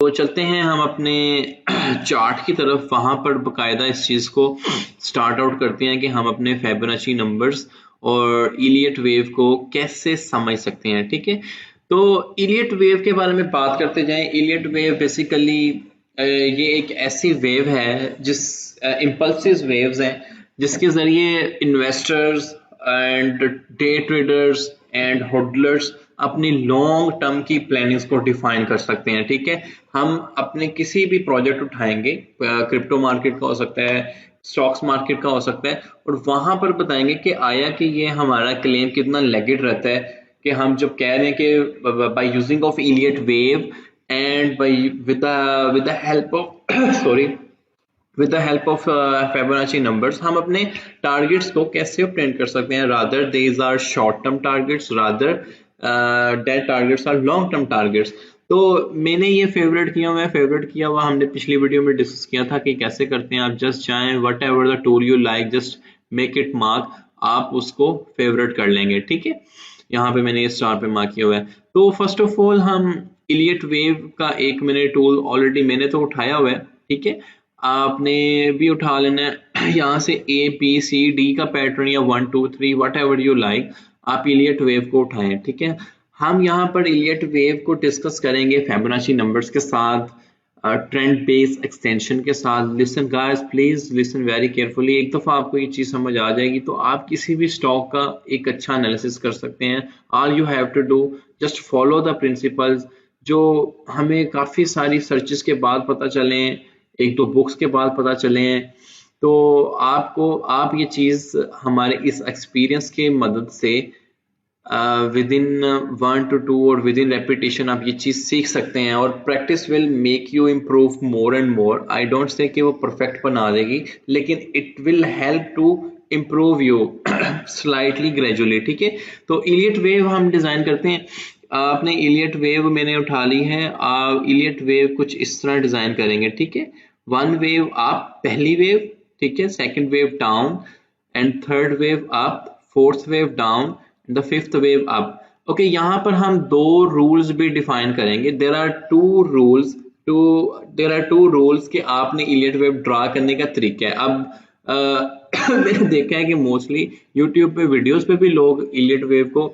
तो चलते हैं हम अपने चार्ट की तरफ, वहां पर बकायदा इस चीज को स्टार्ट आउट करते हैं कि हम अपने फिबोनाची नंबर्स और इलियट वेव को कैसे समझ सकते हैं। ठीक है, तो इलियट वेव के बारे में बात करते जाएं। इलियट वेव बेसिकली ये एक ऐसी वेव है जिस इम्पल्सिव वेव्स हैं जिसके जरिए investors and day traders and holders अपनी लॉन्ग टर्म की प्लानिंग्स को डिफाइन कर सकते हैं। ठीक है, हम अपने किसी भी प्रोजेक्ट उठाएंगे, क्रिप्टो मार्केट का हो सकता है, स्टॉक्स मार्केट का हो सकता है, और वहां पर बताएंगे कि आया कि ये हमारा क्लेम कितना लेगिड रहता है कि हम जब कह रहे हैं कि by using of Elliott wave and by with the help of sorry with the help of Fibonacci numbers हम अपने टारगेट्स को कैसे ऑब्टेन कर सकते हैं। Rather these are short term targets, rather that targets are long term targets. तो मैंने ये फेवरेट किया हुआ हमने पिछली वीडियो में डिस्कस किया था कि कैसे करते हैं। आप जस्ट जाएं, what ever the tool you like, just make it mark, आप उसको फेवरेट कर लेंगे। ठीक है, यहाँ पे मैंने ये स्टार पे मार्क किया हुआ है। तो फर्स्ट ऑफ ऑल हम इलियट वेव का एक मैंने टूल ऑलरेडी मैंने तो उठाया हुआ है। ठीक है, आपने भी उठा लेना है। यहाँ से ए बी सी डी का पैटर्न या 1 2 3 वट एवर यू लाइक, आप इलियट वेव को उठाएं। ठीक है, हम यहाँ पर इलियट वेव को डिस्कस करेंगे फिबोनाची नंबर्स के साथ, ट्रेंड बेस्ड एक्सटेंशन के साथ। Listen guys, please listen very carefully. एक दफा आपको ये चीज समझ आ जाएगी तो आप किसी भी स्टॉक का एक अच्छा एनालिसिस कर सकते हैं। All you have to do just follow the principles जो हमें काफी सारी सर्चेस के बाद पता चले, एक दो बुक्स के बाद पता चले हैं। तो आप ये चीज हमारे इस एक्सपीरियंस के मदद से विद इन 1 to 2 और विद इन रेपिटेशन आप ये चीज सीख सकते हैं, और practice will make you improve more and more. I don't say कि वो परफेक्ट बना देगी, लेकिन it will help to improve you slightly gradually. ठीक है, तो इलियट वेव हम डिजाइन करते हैं। आपने इलियट वेव मैंने उठा ली है। इलियट वेव कुछ इस तरह डिजाइन करेंगे। ठीक है, वन वेव आप, पहली वेव, ठीक है, second wave down and third wave up, fourth wave down, the fifth wave up. Okay, यहाँ पर हम दो रूल्स भी डिफाइन करेंगे। देयर आर टू रूल्स कि आपने इलियट वेव ड्रा करने का तरीका है। अब मैंने देखा है कि मोस्टली यूट्यूब पे वीडियोस पे भी लोग इलियट वेव को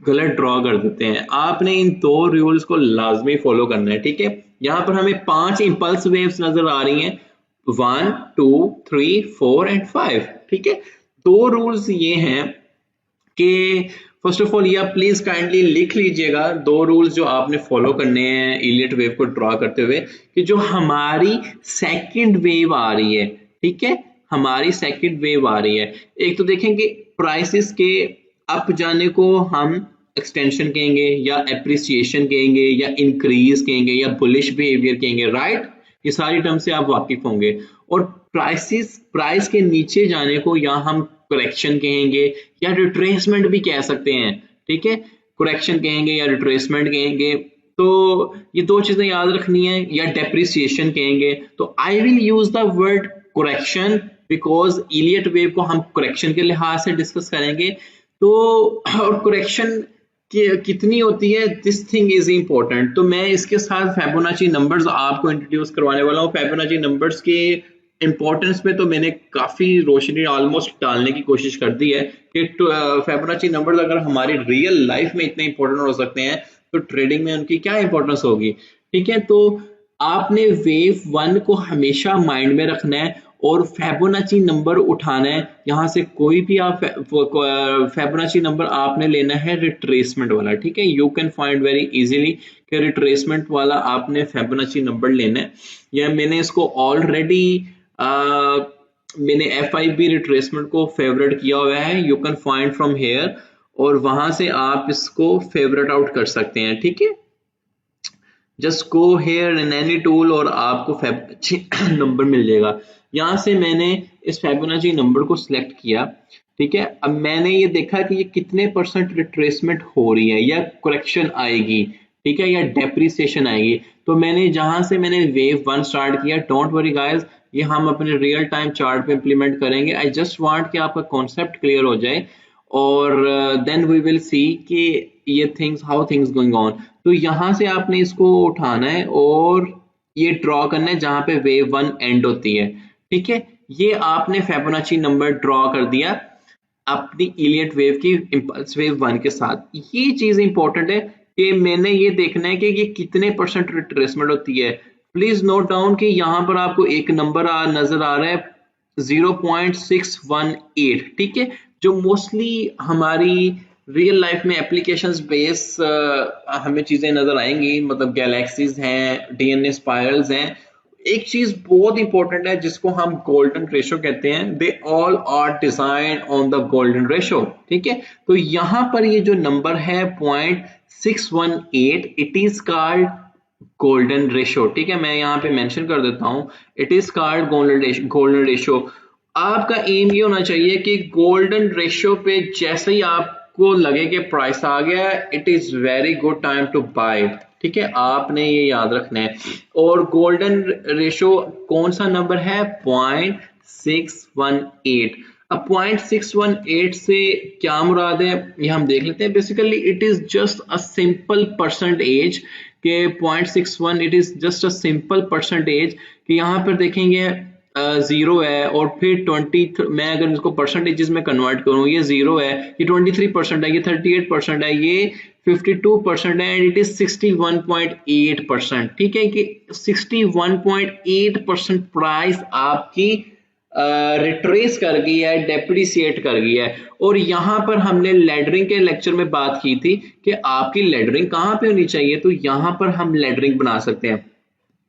गलत ड्रॉ कर देते हैं। आपने इन दो रूल्स को लाजमी फॉलो करना है। ठीक है, यहाँ पर हमें 5 इंपल्स वेव्स नजर आ रही हैं, 1 2 3 4 एंड 5। ठीक है, दो रूल्स ये हैं कि फर्स्ट ऑफ ऑल ये आप प्लीज काइंडली लिख लीजिएगा, दो रूल्स जो आपने फॉलो करने हैं इलियट वेव को ड्रॉ करते हुए, कि जो हमारी सेकंड वेव आ रही है, ठीक है, हमारी सेकंड वेव आ रही है, एक तो देखेंगे प्राइसेस के अप जाने को हम एक्सटेंशन कहेंगे या एप्रिसिएशन कहेंगे या इंक्रीज कहेंगे या बुलिश बिहेवियर कहेंगे, राइट? ये सारी टर्म से आप वाकिफ होंगे। और प्राइस के नीचे जाने को या हम करेक्शन कहेंगे या रिट्रेसमेंट भी कह सकते हैं। ठीक है, करेक्शन कहेंगे या रिट्रेसमेंट कहेंगे, तो ये दो चीजें याद रखनी है, या डेप्रिसिएशन कहेंगे। तो I will use the word correction because Elliot wave को हम करेक्शन के लिहाज से डिस्कस करेंगे। तो और करेक्शन कितनी होती है, दिस थिंग इज इंपॉर्टेंट। तो मैं इसके साथ फिबोनाची नंबर्स आपको इंट्रोड्यूस करवाने वाला हूँ। फिबोनाची नंबर्स के इंपॉर्टेंस पे तो मैंने काफी रोशनी ऑलमोस्ट डालने की कोशिश कर दी है कि फिबोनाची नंबर्स अगर हमारी रियल लाइफ में इतने इंपॉर्टेंट हो सकते हैं तो ट्रेडिंग में उनकी क्या इंपॉर्टेंस होगी। ठीक है, तो आपने वेव 1 को हमेशा माइंड में रखना है और फिबोनाची नंबर उठाना है। यहाँ से कोई भी आप फिबोनाची नंबर आपने लेना है रिट्रेसमेंट वाला। ठीक है, you can find very easily कि रिट्रेसमेंट वाला आपने फिबोनाची नंबर लेना है। या मैंने इसको ऑलरेडी मैंने FIB रिट्रेसमेंट को फेवरेट किया हुआ है, you can find from here, और वहां से आप इसको फेवरेट आउट कर सकते हैं। ठीक है, just go here in any tool और आपको फिबोनाची नंबर मिल जाएगा। यहाँ से मैंने इस फिबोनाची नंबर को सिलेक्ट किया। ठीक है, अब मैंने ये देखा कि ये कितने % रिट्रेसमेंट हो रही है या करेक्शन आएगी, ठीक है, या डेप्रिसिएशन आएगी। तो मैंने जहां से मैंने वेव 1 स्टार्ट किया, डोंट वरी गाइस, ये हम अपने रियल टाइम चार्ट पे इंप्लीमेंट करेंगे। आई जस्ट वांट कि आपका कॉन्सेप्ट क्लियर हो जाए और देन वी विल सी कि ये things how things going on. तो यहाँ से आपने इसको उठाना है और ये ड्रॉ करना है जहां पे वेव 1 एंड होती है, ठीक है। ये आपने फिबोनाची नंबर ड्रॉ कर दिया अपनी इलियट वेव की इंपल्स वेव 1 के साथ। ये चीज इंपॉर्टेंट है कि मैंने ये देखना है कि ये कितने परसेंट रिट्रेसमेंट होती है। प्लीज नोट डाउन कि यहाँ पर आपको एक नंबर नजर आ रहा है 0.618, ठीक है, जो मोस्टली हमारी रियल लाइफ में एप्लीकेशंस बेस हमें चीजें नजर आएंगी, मतलब गैलेक्सीज हैं, डीएनए स्पाइरल्स हैं। एक चीज बहुत इंपॉर्टेंट है जिसको हम गोल्डन रेशो कहते हैं, they all are design on the golden ratio, ठीक है। तो यहां पर ये जो नंबर है 0.618, it is called golden ratio, ठीक है। मैं यहाँ पे मेंशन कर देता हूं, it is called golden ratio. आपका एम ये होना चाहिए कि गोल्डन रेशो पे जैसे ही आपको लगे कि प्राइस आ गया, it is very good time to buy, ठीक है, आपने ये याद रखना है। और गोल्डन रेशो कौन सा नंबर है? 0.618। अब 0.618 से क्या मुराद है ये हम देख लेते हैं। Basically it is just a simple percentage के 0.61, it is just a simple percentage कि यहाँ पर देखेंगे 0 है और फिर 20, मैं अगर इसको परसेंटेजेस में कन्वर्ट करूं, ये 0 है, ये 23% है, ये 38% है, ये 52% है, एंड इट इज 61.8%, ठीक है, कि 61.8% प्राइस आपकी रिट्रेस कर गई है, डेप्रिसिएट कर गई है। और यहाँ पर हमने लेडरिंग के लेक्चर में बात की थी कि आपकी लेडरिंग कहाँ पे होनी चाहिए, तो यहाँ पर हम लेडरिंग बना सकते हैं।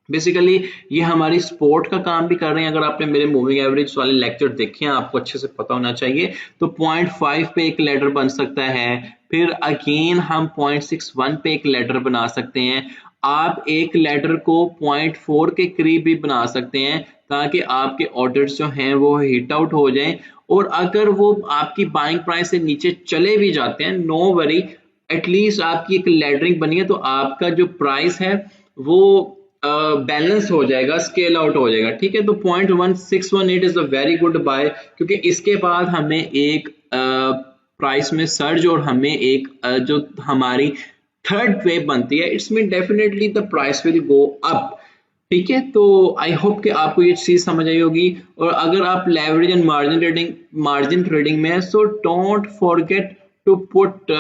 बेसिकली ये हमारी सपोर्ट का काम भी कर रहे हैं। अगर आपने मेरे मूविंग एवरेज वाले लेक्चर देखे हैं, आपको अच्छे से पता होना चाहिए। तो 0.5 पे एक लेडर बन सकता है, फिर अगेन हम 0.61 पे एक लेडर बना सकते हैं। आप एक लेडर को 0.4 के करीब भी बना सकते हैं ताकि आपके ऑर्डर्स जो हैं वो हिट आउट हो जाएं। और अगर वो आपकी बाइंग प्राइस से नीचे चले भी जाते हैं, नो वरी, एटलीस्ट आपकी एक लेडरिंग बनी है तो आपका जो प्राइस है वो बैलेंस हो जाएगा, स्केल आउट हो जाएगा, ठीक है। तो 0.1618 is a very good buy, क्योंकि इसके बाद हमें एक प्राइस में सर्ज और हमें एक जो हमारी थर्ड वेव बनती है, it's mean definitely the price will go up, ठीक है। तो आई होप कि आपको ये चीज समझ आई होगी। और अगर आप लेवरेज एंड मार्जिन ट्रेडिंग में, so don't forget to put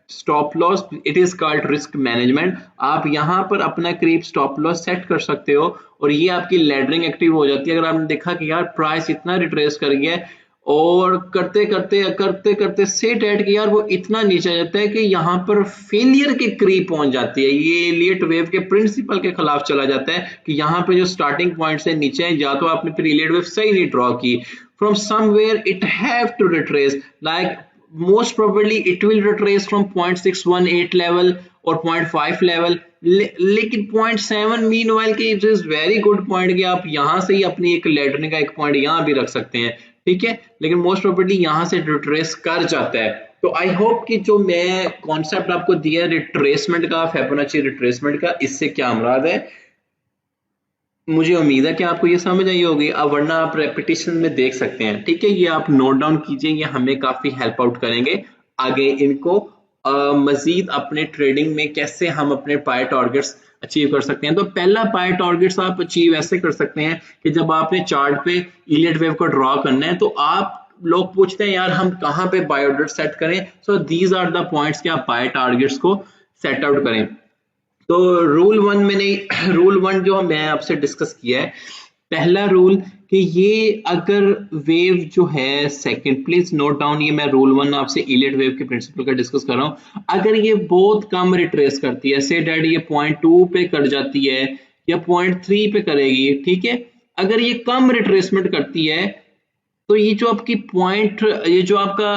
stop loss, it is called risk management. आप यहाँ पर अपना करीब स्टॉप लॉस सेट कर सकते हो और ये आपकी लेडरिंग एक्टिव हो जाती है। अगर आपने देखा कि यार प्राइस इतना रिट्रेस कर गया है और करते करते सेट एट कि यार वो इतना नीचे आ जाता है कि यहाँ पर फेलियर के करीब पहुंच जाती है, ये इलियट वेव के प्रिंसिपल के खिलाफ चला जाता है कि यहाँ पे जो स्टार्टिंग पॉइंट से नीचे है, या तो आपने फिर इलियट वेव सही नहीं ड्रॉ की, from somewhere it have to retrace, like most probably it will retrace from 0.618 level और 0.5 level, लेकिन 0.7 meanwhile के it is very good point कि आप यहाँ से ही अपनी एक लेटरिंग का एक पॉइंट यहाँ भी रख सकते हैं, ठीक है, लेकिन मोस्ट प्रोबेबली यहाँ से रिट्रेस कर जाता है। तो आई होप कि जो मैं कॉन्सेप्ट आपको दिया रिट्रेसमेंट का, फिबोनाची रिट्रेसमेंट का, इससे क्या मुराद है, मुझे उम्मीद है कि आपको ये समझ आई होगी। अब वरना आप रेपिटेशन में देख सकते हैं, ठीक है, ये आप नोट डाउन कीजिए, ये हमें काफी हेल्प आउट करेंगे आगे इनको मजीद अपने ट्रेडिंग में कैसे हम अपने पाई टारगेट्स अचीव कर सकते हैं। तो पहला पाई टारगेट्स आप अचीव ऐसे कर सकते हैं कि जब आपने चार्ट पे इलियट वेव को ड्रॉ करना है तो आप लोग पूछते हैं यार हम कहाँ पे बाय ऑर्डर सेट करें, so these are the points कि आप बाय टारगेट्स को सेट आउट करें। तो रूल वन जो मैं आपसे डिस्कस किया है, पहला रूल कि ये अगर वेव जो है सेकंड, प्लीज नोट डाउन, ये मैं रूल वन आपसे इलियट वेव के प्रिंसिपल का डिस्कस कर रहा हूं। अगर ये बहुत कम रिट्रेस करती है, से डैड ये 0.2 पे कर जाती है या 0.3 पे करेगी, ठीक है, अगर ये कम रिट्रेसमेंट करती है तो ये जो आपकी ये जो आपका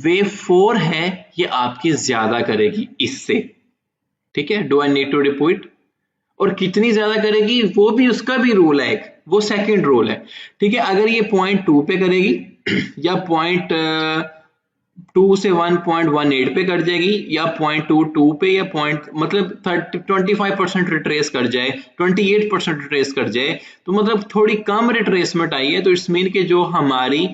वेव 4 है ये आपकी ज्यादा करेगी इससे, ठीक है। Do I need to repeat? और कितनी ज्यादा करेगी वो भी उसका भी रूल है, वो सेकंड रूल है, ठीक है। अगर ये 0.2 पे करेगी या 0.2 से 1.18 पे कर जाएगी या 0.22 पे या मतलब 25% रिट्रेस कर जाए, 28% रिट्रेस कर जाए, तो मतलब थोड़ी कम रिट्रेसमेंट आई है, तो इट्स मीन कि जो हमारी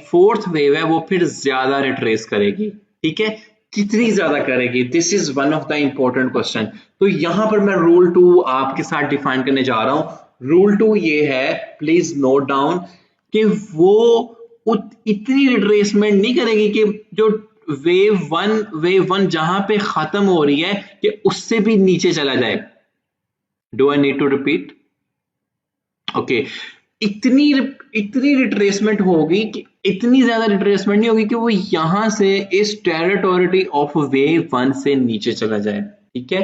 फोर्थ वेव है वो फिर ज्यादा रिट्रेस करेगी, ठीक है। कितनी ज्यादा करेगी, this is one of the important question. तो यहां पर मैं रूल 2 आपके साथ डिफाइन करने जा रहा हूं। रूल 2 ये है, प्लीज नोट डाउन, कि वो इतनी रिट्रेसमेंट नहीं करेगी कि जो वेव वन जहां पे खत्म हो रही है कि उससे भी नीचे चला जाए। Do I need to repeat? Okay, इतनी इतनी रिट्रेसमेंट होगी कि इतनी ज्यादा रिट्रेसमेंट नहीं होगी कि वो यहां से इस टेरिटोरिटी ऑफ वेव वन से नीचे चला जाए। ठीक है,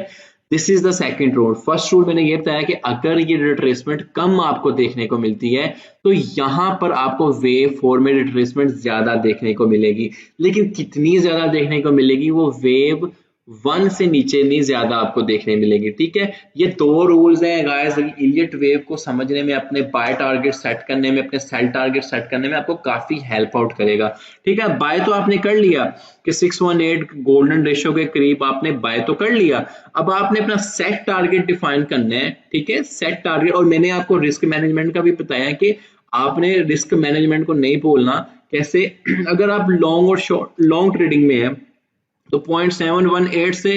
this is the second rule. First rule मैंने ये बताया कि अगर ये रिट्रेसमेंट कम आपको देखने को मिलती है तो यहां पर आपको वेव फोर में रिट्रेसमेंट ज्यादा देखने को मिलेगी, लेकिन कितनी ज्यादा देखने को मिलेगी वो वेव वन से नीचे नहीं ज्यादा आपको देखने मिलेगी। ठीक है, ये दो रूल्स हैं गाइस, इलियट वेव को समझने में, अपने बाय टारगेट सेट करने में, अपने सेल टारगेट सेट करने में आपको काफी हेल्प आउट करेगा। ठीक है, बाय तो आपने कर लिया कि 618 गोल्डन रेशियो के करीब आपने बाय तो कर लिया। अब आपने अपना सेट टारगेट डिफाइन करना है। ठीक है, सेट टारगेट, और मैंने आपको रिस्क मैनेजमेंट का भी बताया कि आपने रिस्क मैनेजमेंट को नहीं भूलना। कैसे? अगर आप लॉन्ग और शॉर्ट, लॉन्ग ट्रेडिंग में है तो 0.718 से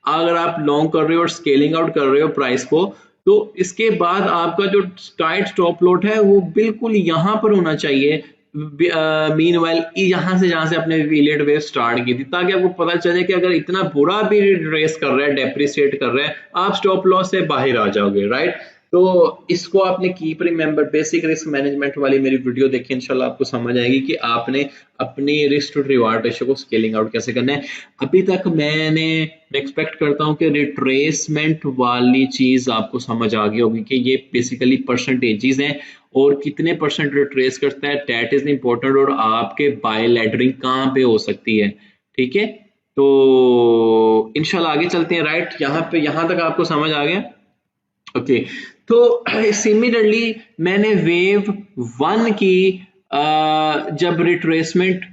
अगर आप लॉन्ग कर रहे हो और स्केलिंग आउट कर रहे हो प्राइस को, तो इसके बाद आपका जो टाइट स्टॉप लॉट है वो बिल्कुल यहां पर होना चाहिए। मीनवाइल यहां से, जहां से आपने इलियट वेव स्टार्ट की थी, ताकि आपको पता चले कि अगर इतना बुरा भी रेस कर रहा है, डेप्रिसिएट कर रहा है, आप स्टॉप लॉस से बाहर आ जाओगे। राइट, तो इसको आपने keep remember. Basic risk management वाली मेरी वीडियो देखिए, इंशाल्लाह आपको समझ आएगी कि आपने अपनी रिस्क टू रिवार्ड रेशियो को स्केलिंग आउट कैसे करना है। अभी तक मैं एक्सपेक्ट करता हूं कि रिट्रेसमेंट वाली चीज आपको समझ आ गई होगी कि ये बेसिकली परसेंटेजेस हैं और कितने परसेंट रिट्रेस करता है, दैट इज इंपॉर्टेंट, और आपके बाय लेडरिंग कहाँ पे हो सकती है। ठीक है, तो इंशाल्लाह आगे चलते हैं। राइट, यहां तक आपको समझ आ गया? ओके, तो सिमिलरली मैंने वेव वन की जब रिट्रेसमेंट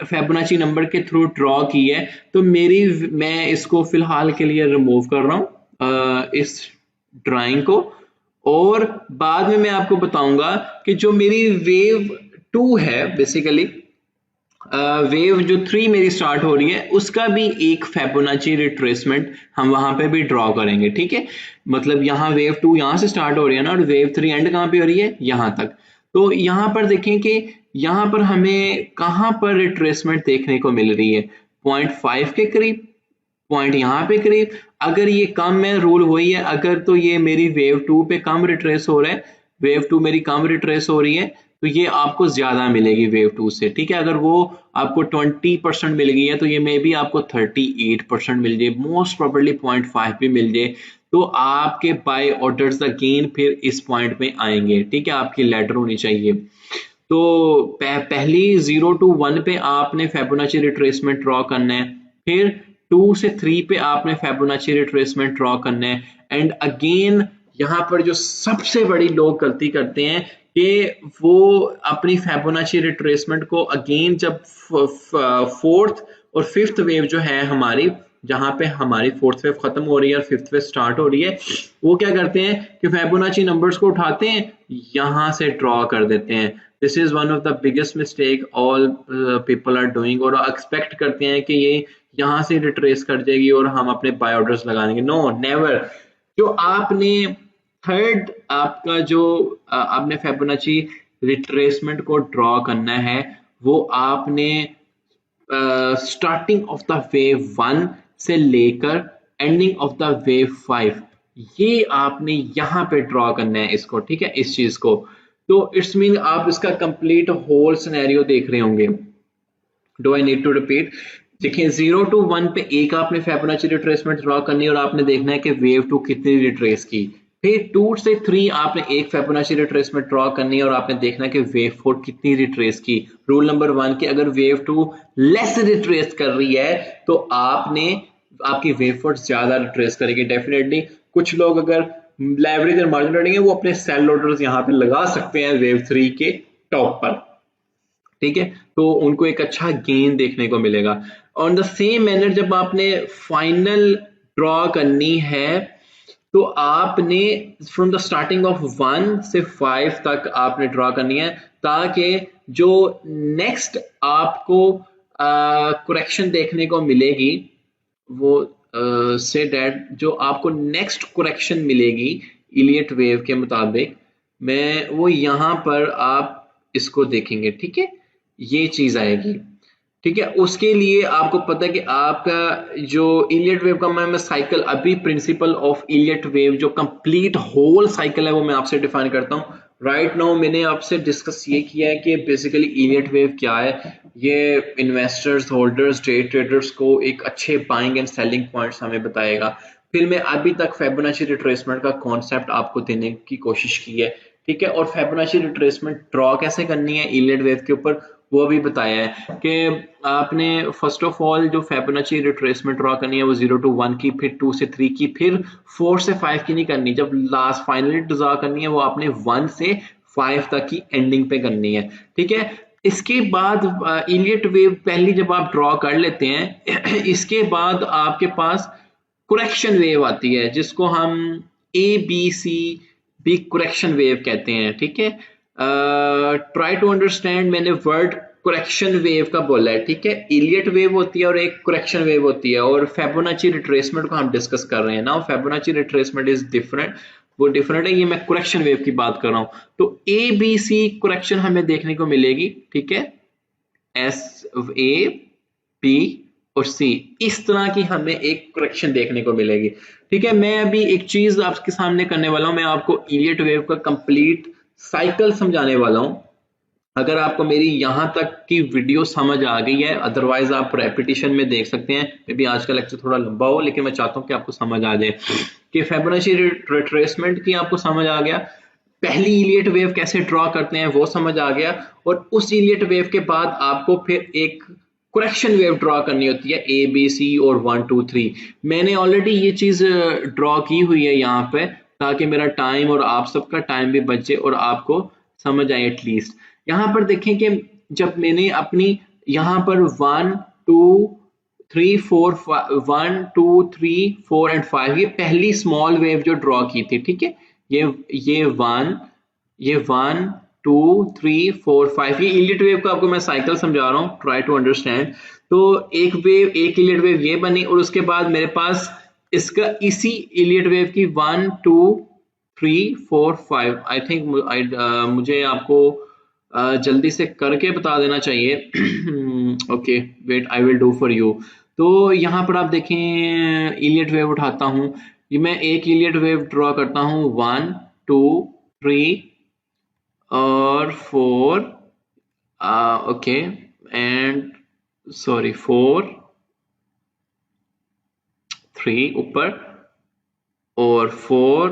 फेबोनाची नंबर के थ्रू ड्रॉ की है, तो मैं इसको फिलहाल के लिए रिमूव कर रहा हूं इस ड्राइंग को, और बाद में मैं आपको बताऊंगा कि जो मेरी वेव टू है, बेसिकली वेव जो 3 मेरी स्टार्ट हो रही है, उसका भी एक फेबोनाची रिट्रेसमेंट हम वहां पे भी ड्रॉ करेंगे। ठीक है, मतलब यहाँ वेव 2 यहां से स्टार्ट हो रही है ना, और वेव 3 एंड कहां पे हो रही है? यहां तक। तो यहां पर देखें कि यहां पर हमें कहां पर रिट्रेसमेंट देखने को मिल रही है, 0.5 के करीब, पॉइंट यहाँ पे करीब। अगर ये कम है, रूल वही है, अगर तो ये मेरी वेव 2 पे कम रिट्रेस हो रहा है, वेव 2 मेरी कम रिट्रेस हो रही है, तो ये आपको ज्यादा मिलेगी वेव 2 से। ठीक है, अगर वो आपको 20% मिल गई है तो ये मे बी आपको 38% मिल जाए, मोस्ट प्रोबेबली 0.5 भी मिल जाए। तो आपके बाय ऑर्डर्स अगेन फिर इस पॉइंट में आएंगे। ठीक है, आपकी लेटर होनी चाहिए। तो पहली 0 to 1 पे आपने फेबोनाची रिट्रेसमेंट ड्रॉ करना है, फिर 2 से 3 पे आपने फेबोनाची रिट्रेसमेंट ड्रॉ करना है, एंड अगेन यहाँ पर जो सबसे बड़ी लोग गलती करते हैं कि वो अपनी फेबोनाची रिट्रेसमेंट को अगेन जब फोर्थ और फिफ्थ वेव जो है हमारी, जहां पे हमारी फोर्थ वेव खत्म हो रही है और फिफ्थ वेव स्टार्ट हो रही है, वो क्या करते हैं कि फेबोनाची नंबर्स को उठाते हैं, यहां से ड्रॉ कर देते हैं। This is one of the biggest mistake all people are doing, और एक्सपेक्ट करते हैं कि ये यहां से रिट्रेस कर जाएगी और हम अपने बाय ऑर्डर्स लगा देंगे। No, never. जो आपने थर्ड, आपका जो आपने फेबोनाची रिट्रेसमेंट को ड्रॉ करना है, वो आपने स्टार्टिंग ऑफ द वेव 1 से लेकर एंडिंग ऑफ द वेव 5, ये आपने यहां पे ड्रॉ करना है इसको। ठीक है, इस चीज को, तो इट्स मीन आप इसका कंप्लीट होल सिनेरियो देख रहे होंगे। Do I need to repeat? देखिए, 0 to 1 पे एक आपने फेबोनाची रिट्रेसमेंट ड्रॉ करनी है और आपने देखना है कि वेव 2 कितनी रिट्रेस की। फिर 2 से 3 आपने एक फेबोनाची रिट्रेसमेंट ड्रॉ करनी है और आपने देखना है कि वेव 4 कितनी रिट्रेस की। रूल नंबर 1 कि अगर वेव 2 लेस रिट्रेस कर रही है तो आपकी वेव 4 ज्यादा रिट्रेस करेगी डेफिनेटली। कुछ लोग अगर लेवरेज और मार्जिन ट्रेडिंग है, वो अपने सेल ऑर्डर्स यहाँ पे लगा सकते हैं वेव 3 के टॉप पर। ठीक है, तो उनको एक अच्छा गेन देखने को मिलेगा। ऑन द सेम मैनर जब आपने फाइनल ड्रॉ करनी है, तो आपने फ्रॉम द स्टार्टिंग ऑफ 1 से 5 तक आपने ड्रॉ करनी है, ताकि जो नेक्स्ट आपको करेक्शन देखने को मिलेगी वो से डैट जो आपको नेक्स्ट करेक्शन मिलेगी इलियट वेव के मुताबिक, मैं वो यहाँ पर आप इसको देखेंगे, ठीक है, ये चीज आएगी, ठीक है। उसके लिए आपको पता है कि आपका जो इलियट वेव का मैं साइकिल अभी प्रिंसिपल ऑफ इलियट वेव जो कंप्लीट होल साइकिल है वो मैं आपसे डिफाइन करता हूँ। राइट नाउ मैंने आपसे डिस्कस ये किया है कि बेसिकली इलियट वेव क्या है, ये इन्वेस्टर्स, होल्डर्स, डे ट्रेडर्स को एक अच्छे बाइंग एंड सेलिंग पॉइंट्स हमें बताएगा। फिर मैं अभी तक फिबोनाची रिट्रेसमेंट का कॉन्सेप्ट आपको देने की कोशिश की है, ठीक है, और फिबोनाची रिट्रेसमेंट ड्रॉ कैसे करनी है इलियट वेव के ऊपर वो भी बताया है कि आपने फर्स्ट ऑफ ऑल जो फिबोनाची रिट्रेसमेंट ड्रॉ करनी है वो 0 to 1 की, फिर 2 से 3 की, फिर 4 से 5 की नहीं करनी। जब लास्ट फाइनली ड्रॉ करनी है वो आपने 1 से 5 तक की एंडिंग पे करनी है, ठीक है। इसके बाद इलियट वेव पहली जब आप ड्रॉ कर लेते हैं इसके बाद आपके पास करेक्शन वेव आती है जिसको हम ABC भी करेक्शन वेव कहते हैं, ठीक है। ट्राई टू अंडरस्टैंड, मैंने वर्ड करेक्शन वेव का बोला है, ठीक है। इलियट वेव होती है और एक करेक्शन वेव होती है, और फिबोनाची रिट्रेसमेंट को हम डिस्कस कर रहे हैं ना। फिबोनाची रिट्रेसमेंट इज डिफरेंट, वो डिफरेंट है, ये मैं करेक्शन वेव की बात कर रहा हूं। तो ABC करेक्शन हमें देखने को मिलेगी, ठीक है, SAB और C, इस तरह की हमें एक करेक्शन देखने को मिलेगी, ठीक है। मैं अभी एक चीज आपके सामने करने वाला हूं, मैं आपको इलियट वेव का कंप्लीट साइकिल समझाने वाला हूं। अगर आपको मेरी यहां तक की वीडियो समझ आ गई है, अदरवाइज आप रेपिटेशन में देख सकते हैं, मे बी आज का लेक्चर थोड़ा लंबा हो, लेकिन मैं चाहता हूं कि आपको समझ आ जाए कि फिबोनाची रिट्रेसमेंट की आपको समझ आ गया, पहली इलियट वेव कैसे ड्रॉ करते हैं वो समझ आ गया, और उस इलियट वेव के बाद आपको फिर एक करेक्शन वेव ड्रॉ करनी होती है ABC और 1 2 3। मैंने ऑलरेडी ये चीज ड्रॉ की हुई है यहाँ पे ताकि मेरा टाइम और आप सबका टाइम भी बचे और आपको समझ आए एटलीस्ट। यहाँ पर देखें कि जब मैंने अपनी यहाँ पर 1 2 3 4 1 2 3 4 एंड 5 ये पहली स्मॉल वेव जो ड्रॉ की थी, ठीक है, ये 1 ये 1 2 3 4 5 ये इलियट वेव का आपको मैं साइकिल समझा रहा हूँ, ट्राई टू अंडरस्टैंड। तो एक वेव, एक इलियट वेव ये बनी, और उसके बाद मेरे पास इसका इसी इलियट वेव की 1 2 3 4 5 आई थिंक मुझे आपको जल्दी से करके बता देना चाहिए। Okay wait, I will do for you. तो यहाँ पर आप देखें इलियट वेव उठाता हूँ, ये मैं एक इलियट वेव ड्रॉ करता हूँ 1 2 3 और 4, ओके, एंड सॉरी 4 3 ऊपर और 4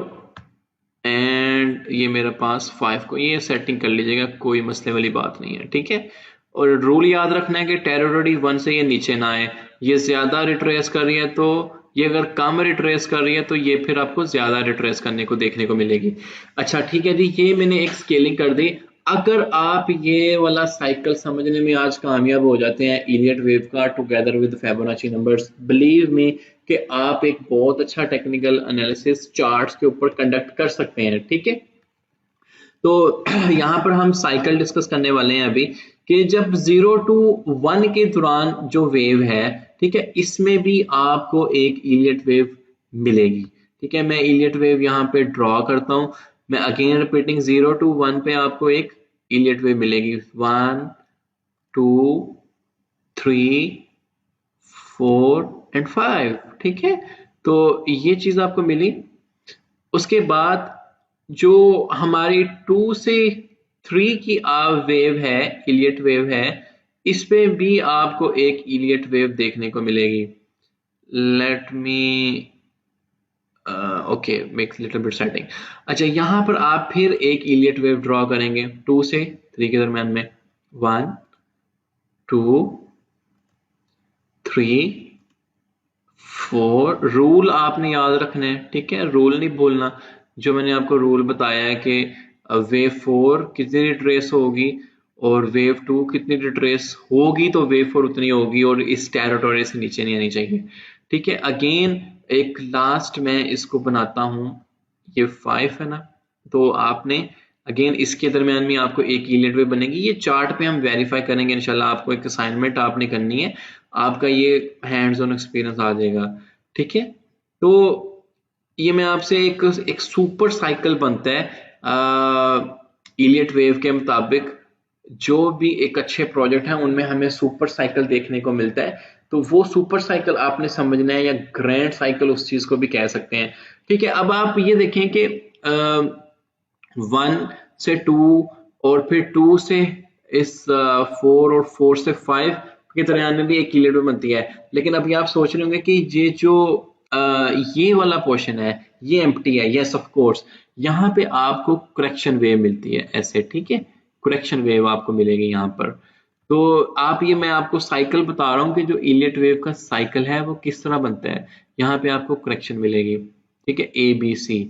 एंड ये मेरे पास 5 को, ये सेटिंग कर लीजिएगा, कोई मसले वाली बात नहीं है, ठीक है। और रूल याद रखना है कि टेरिटरी 1 से ये नीचे ना आए, ये ज्यादा रिट्रेस कर रही है तो ये अगर कम रिट्रेस कर रही है तो ये फिर आपको ज्यादा रिट्रेस करने को देखने को मिलेगी। अच्छा ठीक है जी, ये मैंने एक स्केलिंग कर दी। अगर आप ये वाला साइकिल समझने में आज कामयाब हो जाते हैं इलियट वेव का together with Fibonacci numbers, believe me कि आप एक बहुत अच्छा टेक्निकल एनालिसिस चार्ट्स के ऊपर कंडक्ट कर सकते हैं, ठीक है। तो यहाँ पर हम साइकिल डिस्कस करने वाले हैं अभी कि जब 0 to 1 के दौरान जो वेव है, ठीक है, इसमें भी आपको एक इलियट वेव मिलेगी, ठीक है। मैं इलियट वेव यहाँ पे ड्रॉ करता हूँ, मैं अगेन रिपीटिंग 0 to 1 पे आपको एक इलियट वेव मिलेगी 1 2 3 4 एंड 5, ठीक है। तो ये चीज आपको मिली। उसके बाद जो हमारी 2 से 3 की वेव है, इलियट वेव है, इस पे भी आपको एक इलियट वेव देखने को मिलेगी। Let me okay make little bit setting. अच्छा यहाँ पर आप फिर एक इलियट वेव ड्रॉ करेंगे 2 से 3 के दरम्यान में 1 2 3 4। रूल आपने याद रखना है, ठीक है, रूल नहीं भूलना। जो मैंने आपको रूल बताया है कि वेव 4 कितनी रिट्रेस होगी और वेव 2 कितनी रिट्रेस होगी, तो वेव 4 उतनी होगी और इस टेरिटोरी से नीचे नहीं आनी चाहिए, ठीक है। अगेन एक लास्ट मैं इसको बनाता हूं, ये 5 है ना, तो आपने अगेन इसके दरमियान में आपको एक इलियट वेव बनेगी। ये चार्ट पे हम वेरीफाई करेंगे इंशाल्लाह। आपको एक असाइनमेंट आपने करनी है, आपका ये हैंड्स ऑन एक्सपीरियंस आ जाएगा, ठीक है। तो ये मैं आपसे एक सुपर साइकिल बनता है इलियट वेव के मुताबिक। जो भी एक अच्छे प्रोजेक्ट हैं उनमें हमें सुपर साइकिल देखने को मिलता है, तो वो सुपर साइकिल आपने समझना है, या ग्रैंड साइकिल उस चीज को भी कह सकते हैं, ठीक है। अब आप ये देखें कि 1 से 2 और फिर 2 से इस 4 और 4 से 5 के दरमियान में भी एक इलियट वेव बनती है। लेकिन अभी आप सोच रहे होंगे कि ये जो ये वाला पोर्शन है ये एम्प्टी है। यस ऑफ कोर्स, यहाँ पे आपको करेक्शन वेव मिलती है ऐसे, ठीक है। करेक्शन वेव आपको मिलेगी यहाँ पर। तो आप ये मैं आपको साइकिल बता रहा हूँ कि जो इलियट वेव का साइकिल है वो किस तरह बनता है। यहाँ पे आपको करेक्शन मिलेगी, ठीक है, ए बी सी।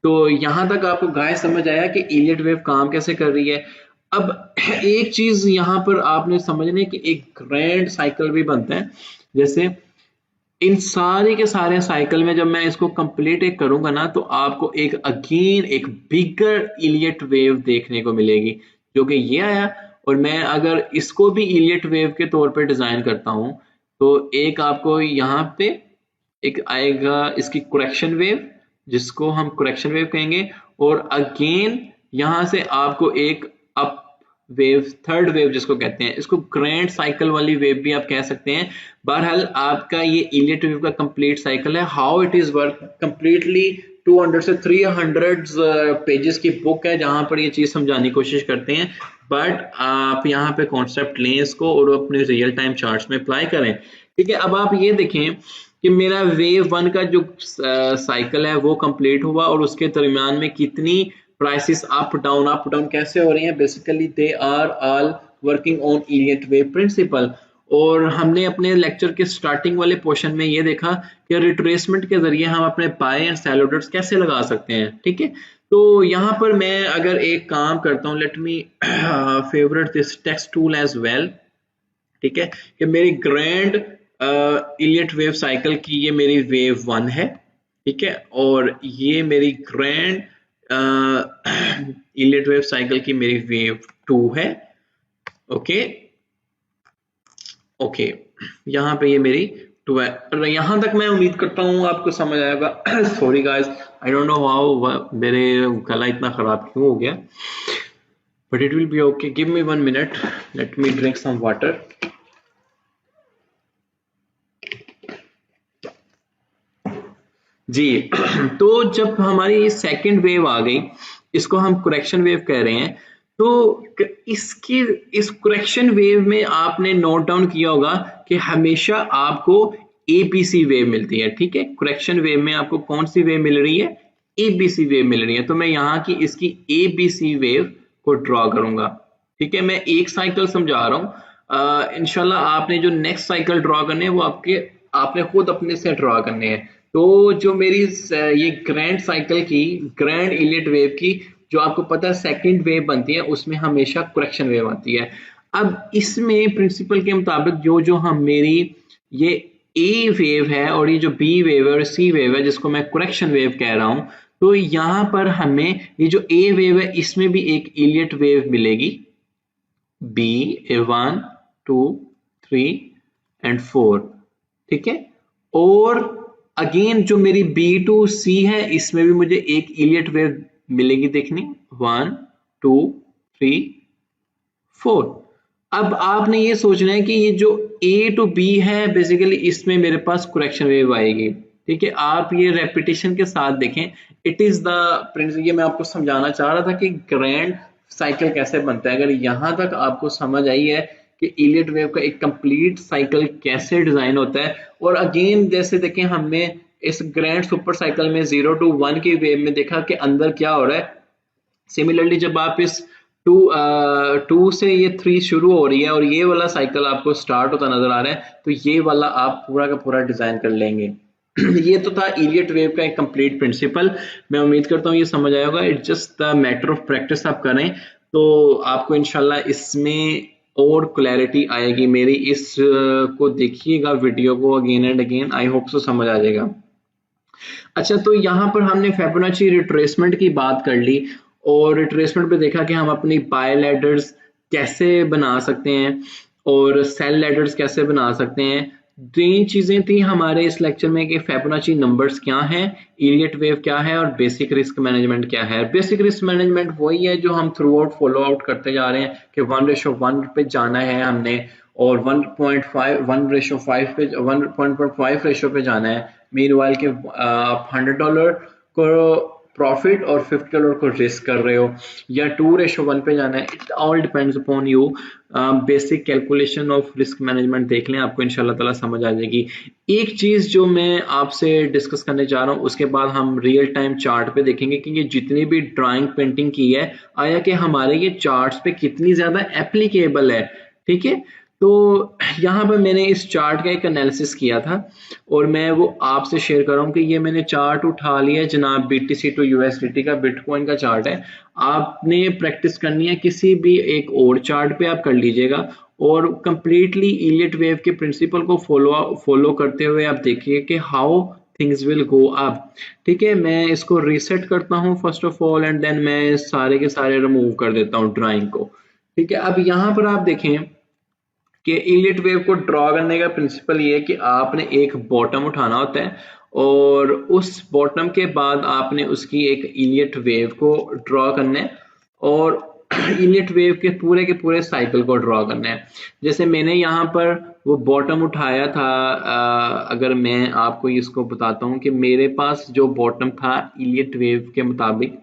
तो यहां तक आपको गाय समझ आया कि इलियट वेव काम कैसे कर रही है। अब एक चीज यहां पर आपने समझनी है कि एक ग्रैंड साइकिल भी बनता है। जैसे इन सारे के सारे साइकिल में जब मैं इसको कंप्लीट एक करूंगा ना, तो आपको एक अगेन एक बिगर इलियट वेव देखने को मिलेगी, जो कि ये आया। और मैं अगर इसको भी इलियट वेव के तौर पे डिजाइन करता हूं, तो एक आपको यहाँ पे एक आएगा इसकी करेक्शन वेव, जिसको हम करेक्शन वेव कहेंगे। और अगेन यहां से आपको एक अप वेव, थर्ड वेव जिसको कहते हैं, इसको ग्रैंड साइकिल वाली वेव भी आप कह सकते हैं। बहरहाल आपका ये इलियट वेव का कंप्लीट साइकिल है। How it is work completely 200 से 300 पेजेस की बुक है जहां पर ये चीज समझाने की कोशिश करते हैं। बट आप यहाँ पे कॉन्सेप्ट लें इसको और अपने रियल टाइम चार्ट्स में अप्लाई करें, ठीक है। अब आप ये देखें कि मेरा वेव 1 का जो साइकिल है वो कंप्लीट हुआ, और उसके दरमियान में कितनी प्राइसेस अप डाउन कैसे हो रही हैं। Basically they are all working on Elliott wave principle. और हमने अपने लेक्चर के स्टार्टिंग वाले पोर्शन में ये देखा कि रिट्रेसमेंट के जरिए हम अपने बाय एंड सेल ऑर्डर्स कैसे लगा सकते हैं, ठीक है। तो यहाँ पर मैं अगर एक काम करता हूँ, let me favourite this text tool as well, ठीक है, कि मेरी ग्रैंड इलियट वेव साइकिल की ये मेरी वेव 1 है, ठीक है। और ये मेरी ग्रैंड इलियट वेव साइकिल की मेरी वेव 2 है, ओके ओके। यहाँ पे ये मेरी 2 है। यहाँ तक मैं उम्मीद करता हूँ आपको समझ आएगा। Sorry guys, I don't know how मेरे गला इतना खराब क्यों हो गया, but it will be okay. Give me 1 minute, let me drink some water. जी तो जब हमारी सेकंड वेव आ गई, इसको हम करेक्शन वेव कह रहे हैं। तो इसकी इस करेक्शन वेव में आपने नोट डाउन किया होगा कि हमेशा आपको एबीसी वेव मिलती है, ठीक है। करेक्शन वेव में आपको कौन सी वेव मिल रही है, एबीसी वेव मिल रही है। तो मैं यहाँ की इसकी एबीसी वेव को ड्रॉ करूंगा, ठीक है। मैं एक साइकिल समझा रहा हूँ, इंशाल्लाह आपने जो नेक्स्ट साइकिल ड्रॉ करने हैं वो आपने खुद अपने से ड्रॉ करने हैं। तो जो मेरी ये ग्रैंड साइकिल की, ग्रैंड इलियट वेव की, जो आपको पता है सेकंड वेव बनती है, उसमें हमेशा करेक्शन वेव आती है। अब इसमें प्रिंसिपल के मुताबिक जो जो हम मेरी ये ए वेव है और ये जो बी वेव है और सी वेव है, जिसको मैं करेक्शन वेव कह रहा हूं, तो यहाँ पर हमें ये जो ए वेव है इसमें भी एक इलियट वेव मिलेगी, बी 1 2 3 एंड 4, ठीक है। और अगेन जो मेरी B2C है इसमें भी मुझे एक इलियट वेव मिलेगी देखनी, 1 2 3 4। अब आपने ये सोचना है कि ये जो A to B है बेसिकली इसमें मेरे पास करेक्शन वेव आएगी, ठीक है। आप ये रेपिटेशन के साथ देखें, इट इज द प्रिंसिपल। ये मैं आपको समझाना चाह रहा था कि ग्रैंड साइकिल कैसे बनता है। अगर यहां तक आपको समझ आई है कि इलियट वेव का एक कंप्लीट साइकिल कैसे डिजाइन होता है, और अगेन जैसे देखें हमने इस ग्रैंड सुपर साइकिल में 0 to 1 की वेव में देखा कि अंदर क्या हो रहा है। सिमिलरली जब आप इस 2 से ये 3 शुरू हो रही है और ये वाला साइकिल आपको स्टार्ट होता नजर आ रहा है, तो ये वाला आप पूरा का पूरा डिजाइन कर लेंगे। ये तो था इलियट वेव का एक कंप्लीट प्रिंसिपल। मैं उम्मीद करता हूँ ये समझ आया होगा। It's just the matter of practice आप करें तो आपको इंशाल्लाह इसमें और क्लैरिटी आएगी। मेरी इस को देखिएगा वीडियो को again and again, I hope so समझ आ जाएगा। अच्छा, तो यहाँ पर हमने फिबोनाची रिट्रेसमेंट की बात कर ली, और रिट्रेसमेंट पे देखा कि हम अपनी बाय लैडर्स कैसे बना सकते हैं और सेल लैडर्स कैसे बना सकते हैं। तीन चीजें थी हमारे इस लेक्चर में कि फिबोनाची नंबर्स क्या हैं, इलियट वेव क्या है और बेसिक रिस्क मैनेजमेंट क्या है। बेसिक रिस्क मैनेजमेंट वही है जो हम थ्रू आउट फॉलो आउट करते जा रहे हैं कि 1:1 पे जाना है हमने और 1:5 पे 1.5 रेशो पे जाना है। मीनवाइल के आप $100 को प्रॉफिट और $50 को रिस्क कर रहे हो या 2:1 पे जाना है। It all depends upon you. Basic calculation of risk management देख लें, आपको इंशाल्लाह ताला समझ आ जाएगी। एक चीज जो मैं आपसे डिस्कस करने जा रहा हूँ उसके बाद हम रियल टाइम चार्ट पे देखेंगे कि ये जितनी भी ड्राइंग पेंटिंग की है आया कि हमारे ये चार्ट्स पे कितनी ज्यादा एप्लीकेबल है। ठीक है, तो यहाँ पर मैंने इस चार्ट का एक एनालिसिस किया था और मैं वो आपसे शेयर कर रहा हूँ कि ये मैंने चार्ट उठा लिया जनाब BTC टू USDT का, बिटकॉइन का चार्ट है। आपने प्रैक्टिस करनी है किसी भी एक और चार्ट पे आप कर लीजिएगा और कंप्लीटली इलियट वेव के प्रिंसिपल को फॉलो करते हुए आप देखिए कि how things will go up. ठीक है, मैं इसको रीसेट करता हूँ first of all and then मैं सारे के सारे रिमूव कर देता हूँ ड्राइंग को। ठीक है, अब यहाँ पर आप देखें कि इलियट वेव को ड्रॉ करने का प्रिंसिपल ये है कि आपने एक बॉटम उठाना होता है और उस बॉटम के बाद आपने उसकी एक इलियट वेव को ड्रॉ करना है और इलियट वेव के पूरे साइकिल को ड्रॉ करना है। जैसे मैंने यहाँ पर वो बॉटम उठाया था, अगर मैं आपको इसको बताता हूँ कि मेरे पास जो बॉटम था इलियट वेव के मुताबिक,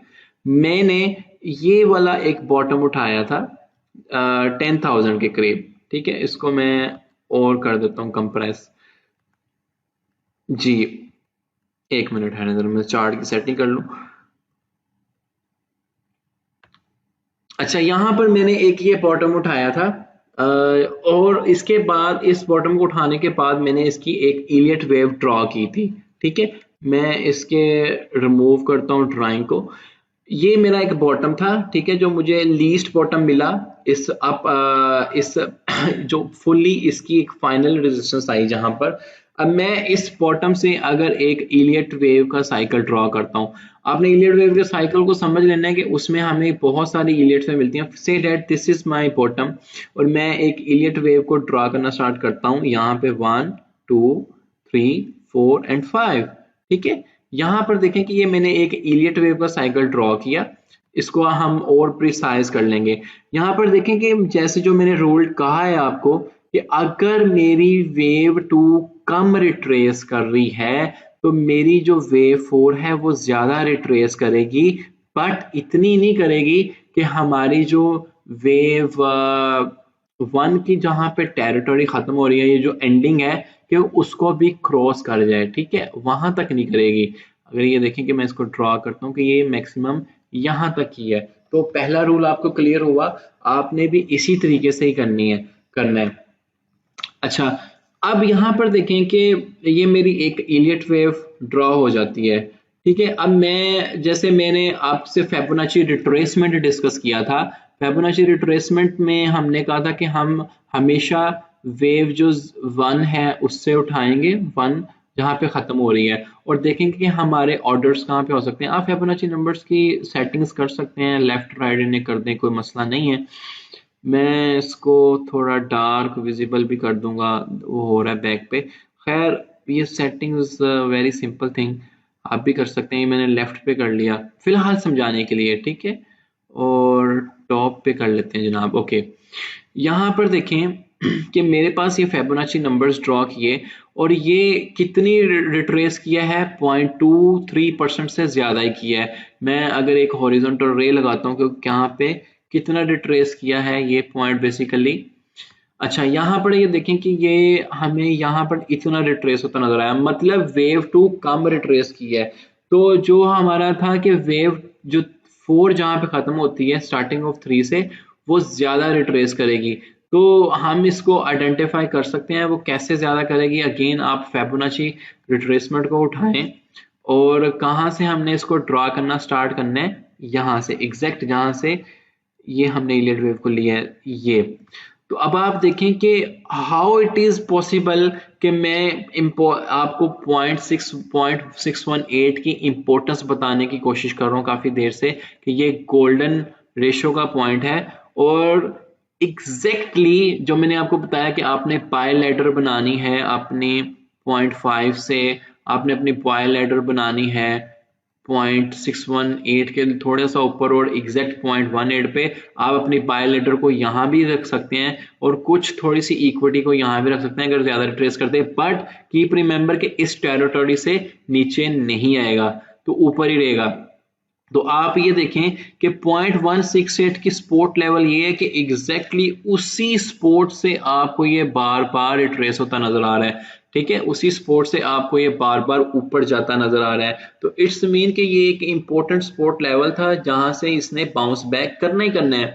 मैंने ये वाला एक बॉटम उठाया था 10,000 के करीब। ठीक है, इसको मैं और कर देता हूँ कंप्रेस। जी एक मिनट है, नजर मैं चार्ट की सेटिंग कर लूं। अच्छा, यहां पर मैंने एक ये बॉटम उठाया था और इसके बाद इस बॉटम को उठाने के बाद मैंने इसकी एक इलियट वेव ड्रॉ की थी। ठीक है, मैं इसके रिमूव करता हूँ ड्राइंग को। ये मेरा एक बॉटम था, ठीक है, जो मुझे लीस्ट बॉटम मिला इस इस जो फुल्ली इसकी एक फाइनल रेजिस्टेंस आई जहां पर। अब मैं इस बॉटम से अगर एक इलियट वेव का साइकिल ड्रॉ करता हूं, आपने इलियट वेव के साइकिल को समझ लेना है कि उसमें हमें बहुत सारी इलियट्स मिलती हैं। Say that this is my bottom और मैं एक इलियट वेव को ड्रॉ करना स्टार्ट करता हूं यहाँ पे 1 2 3 4 एंड 5। ठीक है, यहाँ पर देखें कि ये मैंने एक इलियट वेव का साइकिल ड्रॉ किया। इसको हम और प्रिसाइज कर लेंगे। यहाँ पर देखें कि जैसे जो मैंने रूल कहा है आपको कि अगर मेरी वेव 2 कम रिट्रेस कर रही है तो मेरी जो वेव 4 है वो ज्यादा रिट्रेस करेगी, बट इतनी नहीं करेगी कि हमारी जो वेव 1 की जहां पे टेरिटरी खत्म हो रही है, ये जो एंडिंग है कि उसको भी क्रॉस कर जाए। ठीक है, वहां तक नहीं करेगी। अगर ये देखें कि मैं इसको ड्रॉ करता हूँ कि ये मैक्सिमम यहाँ तक ही है, तो पहला रूल आपको क्लियर हुआ। आपने भी इसी तरीके से ही करना है। अच्छा, अब यहाँ पर देखें कि ये मेरी एक इलियट वेव ड्रॉ हो जाती है। ठीक है, अब मैं जैसे मैंने आपसे फिबोनाची रिट्रेसमेंट डिस्कस किया था, फिबोनाची रिट्रेसमेंट में हमने कहा था कि हम हमेशा वेव जो 1 है उससे उठाएंगे, 1 जहाँ पे खत्म हो रही है, और देखेंगे कि हमारे ऑर्डर्स कहाँ पे हो सकते हैं। आप फिबोनाची नंबर्स की सेटिंग्स कर सकते हैं, लेफ्ट राइट इन्हें कर दें, कोई मसला नहीं है। मैं इसको थोड़ा डार्क विजिबल भी कर दूंगा, वो हो रहा है बैक पे। खैर ये setting is very simple thing, आप भी कर सकते हैं। मैंने लेफ्ट पे कर लिया फिलहाल समझाने के लिए। ठीक है, और टॉप पे कर लेते हैं जनाब। ओके, यहाँ पर देखें कि मेरे पास ये फिबोनाची नंबर्स ड्रॉ किए और ये कितनी रिट्रेस किया है, 0.23% से ज्यादा ही किया है। मैं अगर एक हॉरिजॉन्टल रे लगाता हूँ कि यहाँ पे कितना रिट्रेस किया है ये पॉइंट बेसिकली। अच्छा, यहाँ पर ये देखें कि ये हमें यहाँ पर इतना रिट्रेस होता नजर आया, मतलब वेव 2 कम रिट्रेस की है। तो जो हमारा था कि वेव जो 4 जहाँ पे खत्म होती है स्टार्टिंग ऑफ 3 से, वो ज्यादा रिट्रेस करेगी। तो हम इसको आइडेंटिफाई कर सकते हैं वो कैसे ज्यादा करेगी। अगेन आप फिबोनाची रिट्रेसमेंट को उठाएं और कहाँ से हमने इसको ड्रॉ करना स्टार्ट करना है, यहाँ से एग्जैक्ट जहाँ से ये हमने इलियट वेव को लिया है ये। तो अब आप देखें कि हाउ इट इज पॉसिबल कि मैं आपको 0.618 की इम्पोर्टेंस बताने की कोशिश कर रहा हूँ काफ़ी देर से कि ये गोल्डन रेशो का पॉइंट है। और एग्जैक्टली जो मैंने आपको बताया कि आपने पाई लैडर बनानी है, अपनी 0.5 से आपने अपनी पाई लैडर बनानी है 0.618 के थोड़ा सा ऊपर और एग्जैक्ट 0.18 पे आप अपनी पाई लेटर को यहाँ भी रख सकते हैं और कुछ थोड़ी सी इक्विटी को यहाँ भी रख सकते हैं अगर ज्यादा ट्रेस करते हैं, बट कीप रिमेंबर कि इस टेरिटरी से नीचे नहीं आएगा तो ऊपर ही रहेगा। तो आप ये देखें कि 0.168 की सपोर्ट लेवल ये है कि एग्जैक्टली उसी सपोर्ट से आपको ये बार बार रिट्रेस होता नजर आ रहा है, ठीक है, उसी सपोर्ट से आपको ये बार बार ऊपर जाता नजर आ रहा है। तो इट्स मीन कि ये एक इंपॉर्टेंट सपोर्ट लेवल था जहां से इसने बाउंस बैक करना ही करना है।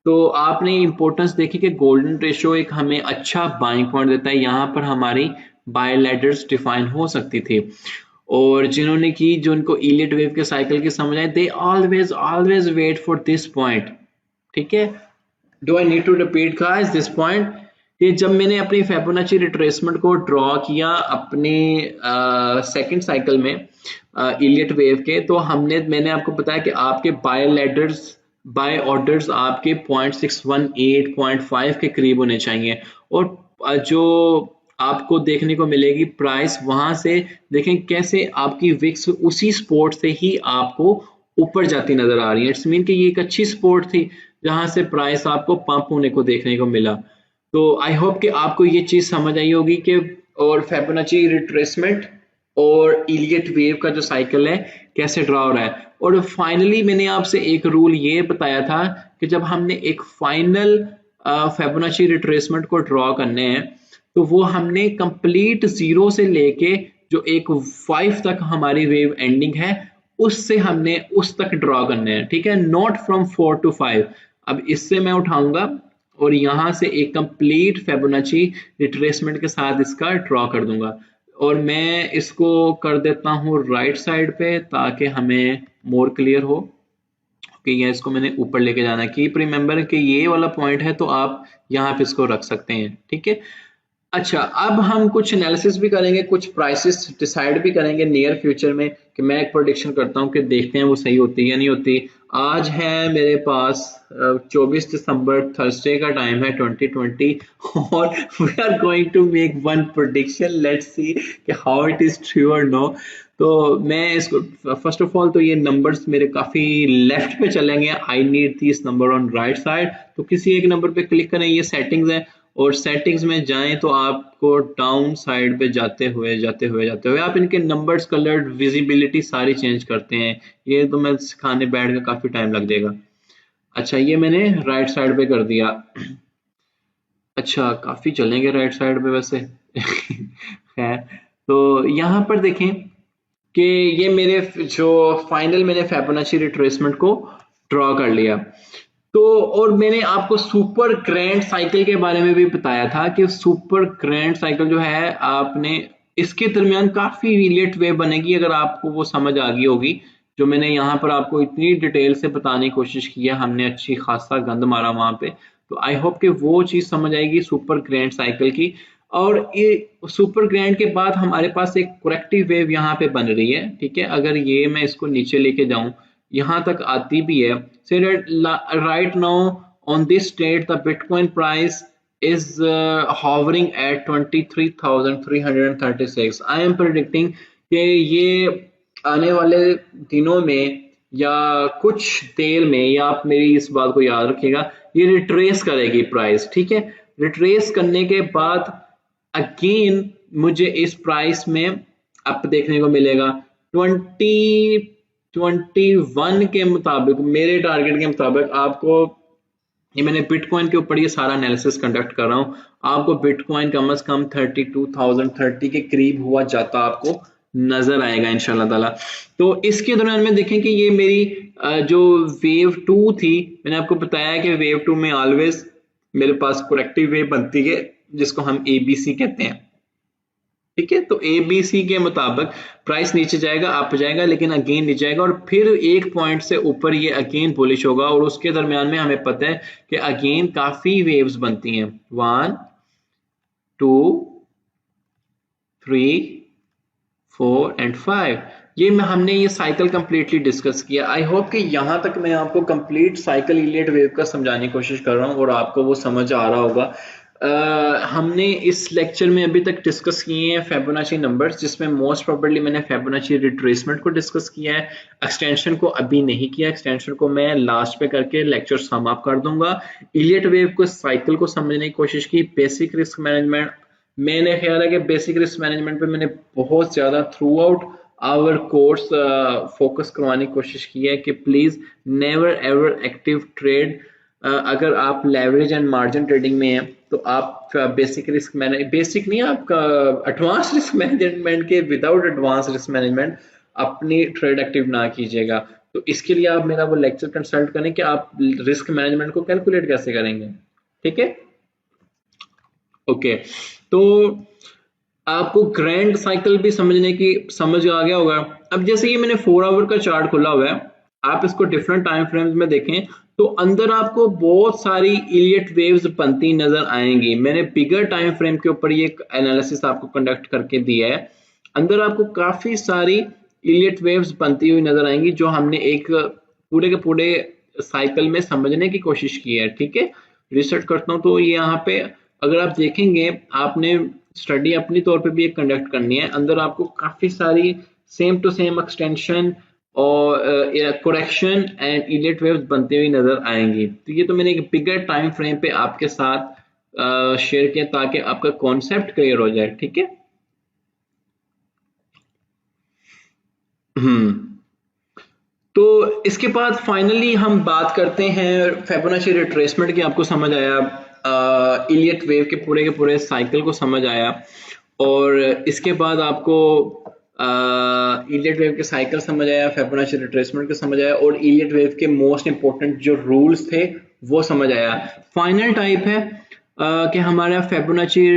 तो आपने इंपॉर्टेंस देखी कि गोल्डन रेशियो एक हमें अच्छा बाइंग पॉइंट देता है, यहाँ पर हमारी बाय लेडर्स डिफाइन हो सकती थी। और जिन्होंने की, जो उनको इलियट वेव के साइकिल की समझ आए, they always wait for this point, ठीक है। Do I need to repeat guys this point कि जब मैंने अपनी फिबोनाची रिट्रेसमेंट को ड्रॉ किया अपने सेकंड साइकिल में इलियट वेव के, तो मैंने आपको बताया कि आपके बाय ऑर्डर्स आपके 0.618 0.5 के करीब होने चाहिए। और जो आपको देखने को मिलेगी प्राइस, वहां से देखें कैसे आपकी विक्स उसी सपोर्ट से ही आपको ऊपर जाती नजर आ रही है। इट्स मीन कि ये एक अच्छी सपोर्ट थी जहां से प्राइस आपको पंप होने को देखने को मिला। तो आई होप कि आपको ये चीज समझ आई होगी कि और फिबोनाची रिट्रेसमेंट और इलियट वेव का जो साइकिल है कैसे ड्रा हो रहा है। और फाइनली मैंने आपसे एक रूल ये बताया था कि जब हमने एक फाइनल फिबोनाची रिट्रेसमेंट को ड्रॉ करने हैं तो वो हमने कंप्लीट 0 से लेके जो एक 5 तक हमारी वेव एंडिंग है उससे हमने उस तक ड्रॉ करने हैं, ठीक है, नॉट फ्रॉम 4 to 5। अब इससे मैं उठाऊंगा और यहां से एक कंप्लीट फिबोनाची रिट्रेसमेंट के साथ इसका ड्रॉ कर दूंगा। और मैं इसको कर देता हूं राइट साइड पे ताकि हमें मोर क्लियर हो कि ये इसको मैंने ऊपर लेके जाना है। कीप रिमेंबर कि ये वाला पॉइंट है तो आप यहाँ पे इसको रख सकते हैं, ठीक है। अच्छा, अब हम कुछ एनालिसिस भी करेंगे, कुछ प्राइसेस डिसाइड भी करेंगे नियर फ्यूचर में कि मैं एक प्रेडिक्शन करता हूं कि देखते हैं वो सही होती है या नहीं होती। आज है मेरे पास 24 दिसंबर, थर्सडे का टाइम है 2020 और we are going to make one prediction, let's see कि हाउ इट इज ट्रू और नो। तो मैं इसको फर्स्ट ऑफ ऑल तो ये नंबर्स मेरे काफी लेफ्ट पे चलेंगे, I need this number on right side. तो किसी एक नंबर पे क्लिक करें, ये सेटिंग्स है और सेटिंग्स में जाएं तो आपको डाउन साइड पे जाते हुए आप इनके नंबर्स, कलर, विजिबिलिटी सारी चेंज करते हैं। ये तो मैं सिखाने बैठ के काफी टाइम लग जाएगा। अच्छा, ये मैंने राइट साइड पे कर दिया। अच्छा, काफी चलेंगे राइट साइड पे वैसे खैर, तो यहाँ पर देखें कि ये मेरे जो फाइनल मैंने फिबोनाची रिट्रेसमेंट को ड्रॉ कर लिया। तो और मैंने आपको सुपर ग्रैंड साइकिल के बारे में भी बताया था कि सुपर ग्रैंड साइकिल जो है आपने इसके दरमियान काफी रिलेट वेव बनेगी अगर आपको वो समझ आ गई होगी। जो मैंने यहाँ पर आपको इतनी डिटेल से बताने की कोशिश की है, हमने अच्छी खासा गंद मारा वहां पे, तो आई होप कि वो चीज समझ आएगी सुपर ग्रैंड साइकिल की। और ये सुपर ग्रैंड के बाद हमारे पास एक करेक्टिव वेव यहाँ पे बन रही है, ठीक है। अगर ये मैं इसको नीचे लेके जाऊं, यहां तक आती भी है, say that right now on this date the Bitcoin price is hovering at 23,336. I am predicting कि ये आने वाले दिनों में या कुछ देर में, या आप मेरी इस बात को याद रखिएगा, ये रिट्रेस करेगी प्राइस, ठीक है। रिट्रेस करने के बाद अगेन मुझे इस प्राइस में अप देखने को मिलेगा 21 के मुताबिक, मेरे टारगेट के मुताबिक। आपको ये मैंने बिटकॉइन के ऊपर ये सारा एनालिसिस कंडक्ट कर रहा हूँ, आपको बिटकॉइन कम से कम 32,030 के करीब हुआ जाता आपको नजर आएगा इंशाल्लाह ताला। तो इसके दौरान में देखें कि ये मेरी जो वेव 2 थी, मैंने आपको बताया कि वेव 2 में ऑलवेज मेरे पास करेक्टिव वेव बनती है जिसको हम ABC कहते हैं, ठीक है। तो ABC के मुताबिक प्राइस नीचे जाएगा, अप जाएगा, लेकिन अगेन नीचे जाएगा और फिर एक पॉइंट से ऊपर ये अगेन बुलिश होगा। और उसके दरमियान में हमें पता है कि अगेन काफी वेव्स बनती हैं, 1 2 3, 4 एंड 5। ये हमने ये साइकिल कंप्लीटली डिस्कस किया। आई होप कि यहाँ तक मैं आपको कंप्लीट साइकिल इलियट वेव का समझाने की कोशिश कर रहा हूँ और आपको वो समझ आ रहा होगा। हमने इस लेक्चर में अभी तक डिस्कस किए हैं फिबोनाची नंबर्स, जिसमें मोस्ट प्रोबेबली मैंने फिबोनाची रिट्रेसमेंट को डिस्कस किया है। एक्सटेंशन को अभी नहीं किया, एक्सटेंशन को मैं लास्ट पे करके लेक्चर सम अप कर दूंगा। इलियट वेव को साइकिल को समझने की कोशिश की। बेसिक रिस्क मैनेजमेंट, मैंने ख्याल है कि बेसिक रिस्क मैनेजमेंट पे मैंने बहुत ज़्यादा throughout our course focus करवाने की कोशिश की है कि please never ever active trade. अगर आप लेवरेज एंड मार्जिन ट्रेडिंग में हैं तो आप बेसिक रिस्क मैनेज, बेसिक नहीं, आपका एडवांस रिस्क मैनेजमेंट के विदाउट एडवांस रिस्क मैनेजमेंट अपनी ट्रेड एक्टिव ना कीजिएगा। तो इसके लिए आप मेरा वो लेक्चर कंसल्ट करें कि आप रिस्क मैनेजमेंट को कैलकुलेट कैसे करेंगे। ठीक है, ओके। तो आपको ग्रैंड साइकिल भी समझ आ गया होगा। अब जैसे ये मैंने 4 आवर का चार्ट खोला हुआ है, आप इसको डिफरेंट टाइम फ्रेम्स में देखें तो अंदर आपको बहुत सारी इलियट वेव्स बनती नजर आएंगी। मैंने बिगर टाइम फ्रेम के ऊपर ये एनालिसिस आपको कंडक्ट करके दिया है। अंदर आपको काफी सारी इलियट वेव्स बनती हुई नजर आएंगी जो हमने एक पूरे के पूरे साइकिल में समझने की कोशिश की है। ठीक है, रिसर्च करता हूँ तो यहाँ पे अगर आप देखेंगे, आपने स्टडी अपनी तौर पे भी एक कंडक्ट करनी है। अंदर आपको काफी सारी सेम टू सेम एक्सटेंशन और करेक्शन एंड इलियट वेव्स बनती हुई नजर आएंगी। तो ये तो मैंने एक बिगर टाइम फ्रेम पे आपके साथ शेयर किया ताकि आपका कॉन्सेप्ट क्लियर हो जाए। ठीक है, तो इसके बाद फाइनली हम बात करते हैं फिबोनाची रिट्रेसमेंट की। आपको समझ आया, इलियट वेव के पूरे साइकिल को समझ आया, और इसके बाद आपको इलियट वेव के साइकिल समझ आया, फिबोनाची रिट्रेसमेंट का समझ आया, और इलियट वेव के मोस्ट इंपॉर्टेंट जो रूल्स थे वो समझ आया। फाइनल टाइप है कि हमारा फिबोनाची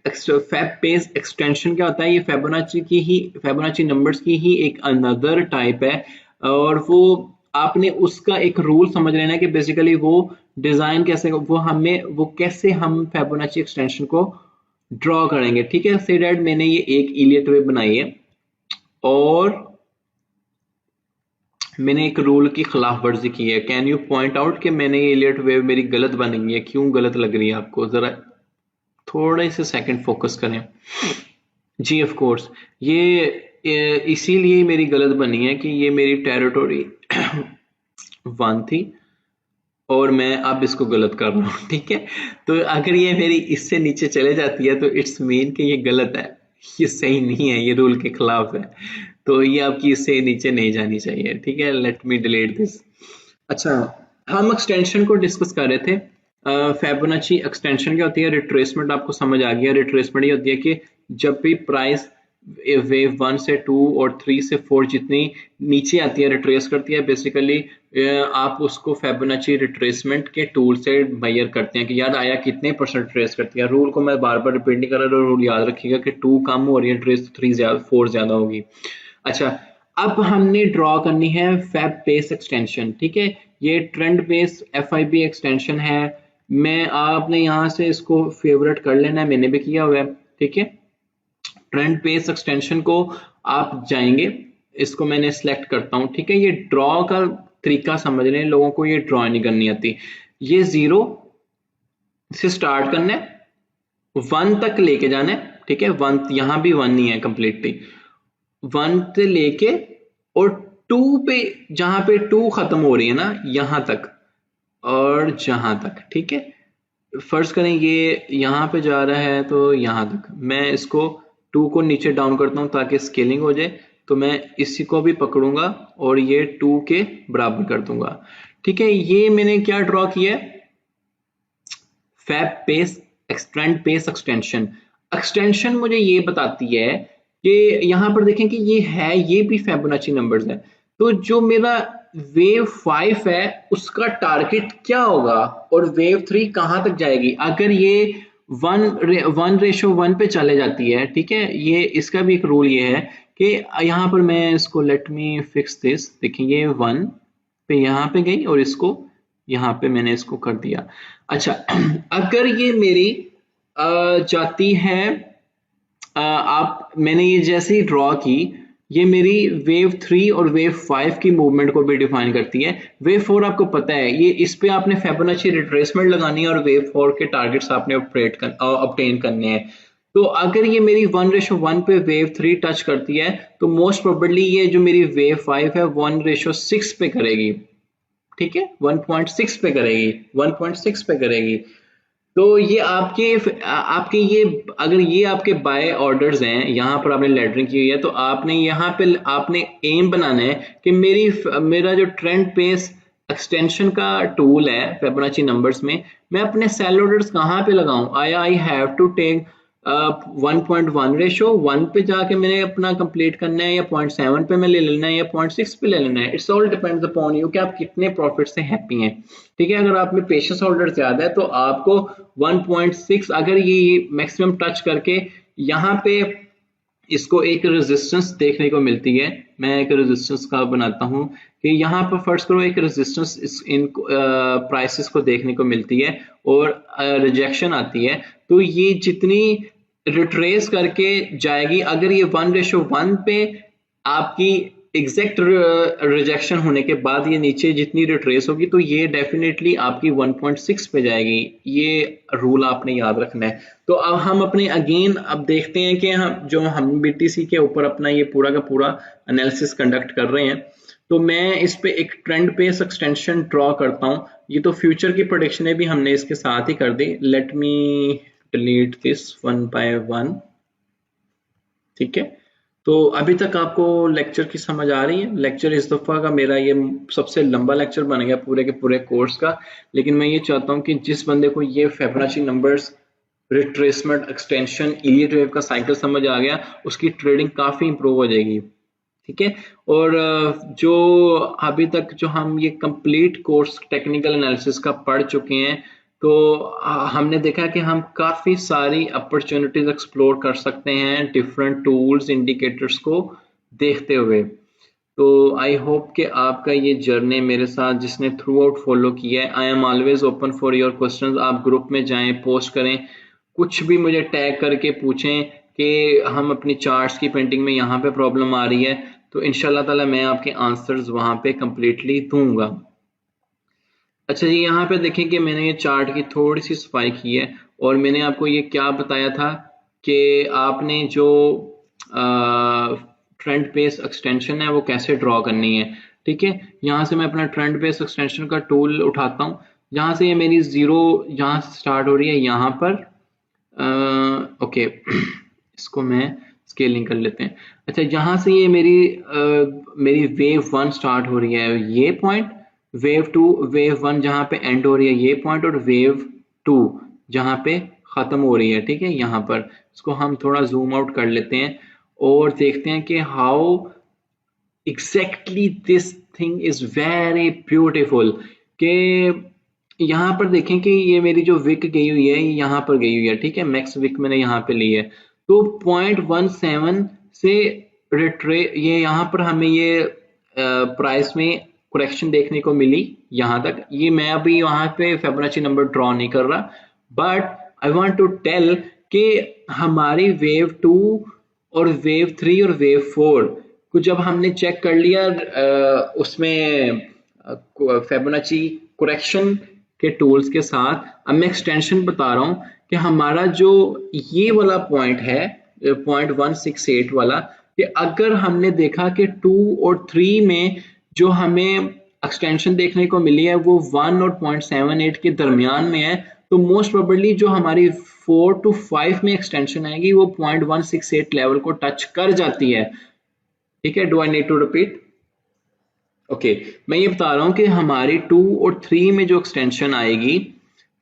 फैब बेस एक्सटेंशन क्या होता है। ये फिबोनाची नंबर्स की ही एक अनदर टाइप है, और वो आपने उसका एक रूल समझ लेना है कि बेसिकली वो डिजाइन कैसे, वो कैसे हम फिबोनाची एक्सटेंशन को ड्रॉ करेंगे। ठीक है, से डैट मैंने ये एक इलियट वेव बनाई है और मैंने एक रूल की खिलाफ वर्जी की है। कैन यू पॉइंट आउट कि मैंने ये इलियट वेव मेरी गलत बन गई है, क्यों गलत लग रही है आपको? जरा थोड़े से सेकंड फोकस करें। जी ऑफ कोर्स, ये इसीलिए मेरी गलत बनी है कि ये मेरी टेरिटोरी 1 थी और मैं अब इसको गलत कर रहा हूँ। ठीक है, तो अगर ये मेरी इससे नीचे चले जाती है तो इट्स मीन कि ये गलत है, ये सही नहीं है, ये रूल के खिलाफ है, तो ये आपकी इससे नीचे नहीं जानी चाहिए। ठीक है, लेट मी डिलीट दिस। अच्छा, हम एक्सटेंशन को डिस्कस कर रहे थे। फिबोनाची एक्सटेंशन क्या होती है? रिट्रेसमेंट आपको समझ आ गया। रिट्रेसमेंट ये होती है कि जब भी प्राइस वेव 1 से 2 और 3 से 4 जितनी नीचे आती है, रिट्रेस करती है, बेसिकली आप उसको फिबोनाची रिट्रेसमेंट के टूल से मेजर करते हैं कि यार आया कितने परसेंट ट्रेस करती है। रूल को मैं बार बार रिपीट नहीं कर रहा, रूल याद रखिएगा कि 2 कम हो रही है ट्रेस, 4 ज्यादा होगी। अच्छा, अब हमने ड्रॉ करनी है फैब बेस एक्सटेंशन। ठीक है, ये ट्रेंड बेस FIB एक्सटेंशन है। मैं आपने यहाँ से इसको फेवरेट कर लेना है, मैंने भी किया हुआ है। ठीक है, ट्रेंड बेस एक्सटेंशन को आप जाएंगे, इसको मैंने सिलेक्ट करता हूं। ठीक है, ये ड्रॉ का तरीका समझ रहे हैं, लोगों को ये ड्रॉ नहीं करनी आती। ये 0 से स्टार्ट करना है, 1 तक लेके जाना है। ठीक है, 1 यहां भी 1 नहीं है कंप्लीटली, 1 से लेके और 2 पे, जहां पे 2 खत्म हो रही है ना, यहां तक और जहां तक। ठीक है, फर्ज करें ये यहाँ पे जा रहा है तो यहाँ तक, मैं इसको 2 को नीचे डाउन करता हूँ ताकि स्केलिंग हो जाए, तो मैं इसी को भी पकड़ूंगा और ये 2 के बराबर कर दूंगा। ठीक है, ये मैंने क्या ड्रॉ किया है? Fib base trend base extension. Extension मुझे ये बताती है कि यहाँ पर देखें कि ये भी फिबोनाची नंबर्स है, तो जो मेरा वेव 5 है उसका टारगेट क्या होगा और वेव 3 कहां तक जाएगी अगर ये 1:1 पे चले जाती है। ठीक है, ये इसका भी एक रूल ये है कि यहाँ पर मैं इसको लेट मी फिक्स दिस, देखिए ये 1 पे यहाँ पे गई और इसको यहाँ पे मैंने इसको कर दिया। अच्छा, अगर ये मेरी जाती है, आप मैंने ये जैसे ही ड्रॉ की, ये मेरी वेव 3 और वेव 5 की मूवमेंट को भी डिफाइन करती है। वेव 4 आपको पता है, ये इस पे आपने फिबोनाची रिट्रेसमेंट लगानी है और वेव 4 के टारगेट्स आपने ऑब्टेन करने हैं। तो अगर ये मेरी 1:1 पे वेव 3 टच करती है तो मोस्ट प्रोबेबली ये जो मेरी वेव 5 है 1:6 पे करेगी, ठीक है, 1.6 पे करेगी, 1.6 पे करेगी। तो ये आपके ये, अगर ये आपके बाय ऑर्डर्स हैं, यहाँ पर आपने लेटरिंग की हुई है, तो आपने यहाँ पे आपने एम बनाना है कि मेरा जो ट्रेंड पेस एक्सटेंशन का टूल है फिबोनाची नंबर्स में, मैं अपने सेल ऑर्डर्स कहाँ पे लगाऊं। I have to take 1.1 ratio 1 पे जाके मैंने अपना कंप्लीट करना है, या 0.7 पे मैं ले लेना है, या 0.6 पे ले लेना है। It's all depends upon you कि आप कितने प्रॉफिट से हैप्पी हैं, ठीक है। अगर आप में पेशेंस होल्डर ज्यादा है तो आपको 1.6 अगर ये मैक्सिमम टच करके यहाँ पे इसको एक रेजिस्टेंस देखने को मिलती है। मैं एक रेजिस्टेंस का बनाता हूँ कि यहाँ पर फर्स्ट करो एक रेजिस्टेंस इन प्राइसेस को देखने को मिलती है और रिजेक्शन आती है। तो ये जितनी रिट्रेस करके जाएगी, अगर ये 1:1 पे आपकी एग्जैक्ट रिजेक्शन होने के बाद ये नीचे जितनी रिट्रेस होगी तो ये डेफिनेटली आपकी 1.6 पे जाएगी। ये रूल आपने याद रखना है। तो अब हम अपने अगेन अब देखते हैं कि हम बीटीसी के ऊपर अपना ये पूरा का पूरा एनालिसिस कंडक्ट कर रहे हैं। तो मैं इस पे एक ट्रेंड पेस एक्सटेंशन ड्रॉ करता हूँ। ये तो फ्यूचर की प्रेडिक्शन भी हमने इसके साथ ही कर दी। Let me delete this one by one, ठीक है। तो अभी तक आपको लेक्चर की समझ आ रही है। लेक्चर इस दफा का मेरा ये सबसे लंबा लेक्चर बन गया पूरे के पूरे कोर्स का, लेकिन मैं ये चाहता हूँ कि जिस बंदे को ये Fibonacci numbers, retracement, extension, Elliot wave का साइकिल समझ आ गया, उसकी ट्रेडिंग काफी इंप्रूव हो जाएगी, ठीक है। और जो अभी तक जो हम ये कंप्लीट कोर्स टेक्निकल एनालिसिस का पढ़ चुके हैं, तो हमने देखा कि हम काफ़ी सारी अपॉर्चुनिटीज एक्सप्लोर कर सकते हैं डिफरेंट टूल्स, इंडिकेटर्स को देखते हुए। तो आई होप कि आपका ये जर्नी मेरे साथ जिसने थ्रू आउट फॉलो किया है, I am always open for your questions. आप ग्रुप में जाएं, पोस्ट करें, कुछ भी मुझे टैग करके पूछें कि हम अपनी चार्ट्स की पेंटिंग में यहाँ पे प्रॉब्लम आ रही है, तो इंशाल्लाह ताला मैं आपके आंसर्स वहाँ पे कंप्लीटली दूंगा। अच्छा जी, यहाँ पे देखें कि मैंने ये चार्ट की थोड़ी सी सफाई की है और मैंने आपको ये क्या बताया था कि आपने जो ट्रेंड बेस एक्सटेंशन है वो कैसे ड्रॉ करनी है, ठीक है। यहाँ से मैं अपना ट्रेंड बेस एक्सटेंशन का टूल उठाता हूँ। यहाँ से ये मेरी जीरो यहाँ से स्टार्ट हो रही है, यहाँ पर ओके इसको मैं स्केलिंग कर लेते हैं। अच्छा, यहाँ से ये मेरी वेव 1 स्टार्ट हो रही है, ये पॉइंट, वेव 2, वेव 1 जहाँ पे एंड हो रही है ये पॉइंट, और वेव 2 जहाँ पे खत्म हो रही है, ठीक है। यहाँ पर इसको हम थोड़ा जूम आउट कर लेते हैं और देखते हैं कि how exactly this thing is very beautiful. कि यहाँ पर देखें कि ये मेरी जो विक गई हुई है ये यहाँ पर गई हुई है, ठीक है। मैक्स विक मैंने यहाँ पे ली है, तो 0.17 से ये यहाँ पर हमें ये प्राइस में करेक्शन देखने को मिली यहाँ तक। ये मैं अभी वहां पे फिबोनाची नंबर ड्रॉ नहीं कर रहा, but I want to tell कि हमारी वेव 2 और वेव 3 और वेव 4 को जब हमने चेक कर लिया उसमें फिबोनाची करेक्शन के टूल्स के साथ, अब मैं एक्सटेंशन बता रहा हूं कि हमारा जो ये वाला पॉइंट है 0.168 वाला, कि अगर हमने देखा कि 2 और 3 में जो हमें एक्सटेंशन देखने को मिली है वो 1 और 0.78 के दरमियान में है, तो मोस्ट प्रोबेबली जो हमारी 4 to 5 में एक्सटेंशन आएगी वो 0.168 लेवल को टच कर जाती है, ठीक है। Do I need to repeat? Okay, मैं ये बता रहा हूं कि हमारी 2 और 3 में जो एक्सटेंशन आएगी,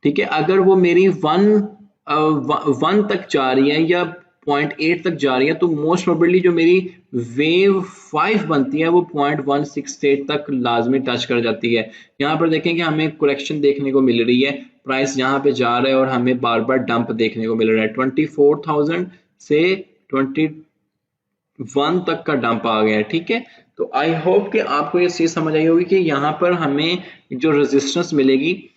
ठीक है, अगर वो मेरी 1 तक जा रही है या 0.8 तक जा रही है, तो मोस्ट प्रोबेबली जो मेरी वेव 5 बनती है वो 0.168 तक लाजमी टच कर जाती है। यहाँ पर देखें कि हमें करेक्शन देखने को मिल रही है, प्राइस यहाँ पे जा रहा है और हमें बार बार डंप देखने को मिल रहा है। 24,000 से 21 तक का डंप आ गया है, ठीक है। तो आई होप कि आपको ये चीज समझ आई होगी कि यहाँ पर हमें जो रेजिस्टेंस मिलेगी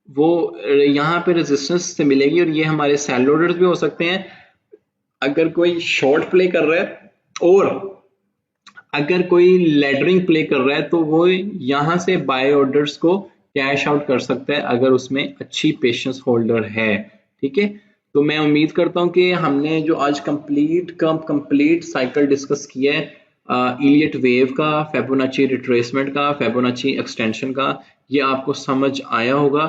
वो यहाँ पे रेजिस्टेंस से मिलेगी, और ये हमारे सेल ऑर्डर्स भी हो सकते हैं। अगर कोई शॉर्ट प्ले कर रहा है और अगर कोई लेडरिंग प्ले कर रहा है तो वो यहाँ से बाय ऑर्डर्स को कैश आउट कर सकता है अगर उसमें अच्छी पेशेंस होल्डर है। ठीक है, तो मैं उम्मीद करता हूँ कि हमने जो आज कंप्लीट साइकिल डिस्कस किया है इलियट वेव का, फिबोनाची रिट्रेसमेंट का, फिबोनाची एक्सटेंशन का, ये आपको समझ आया होगा।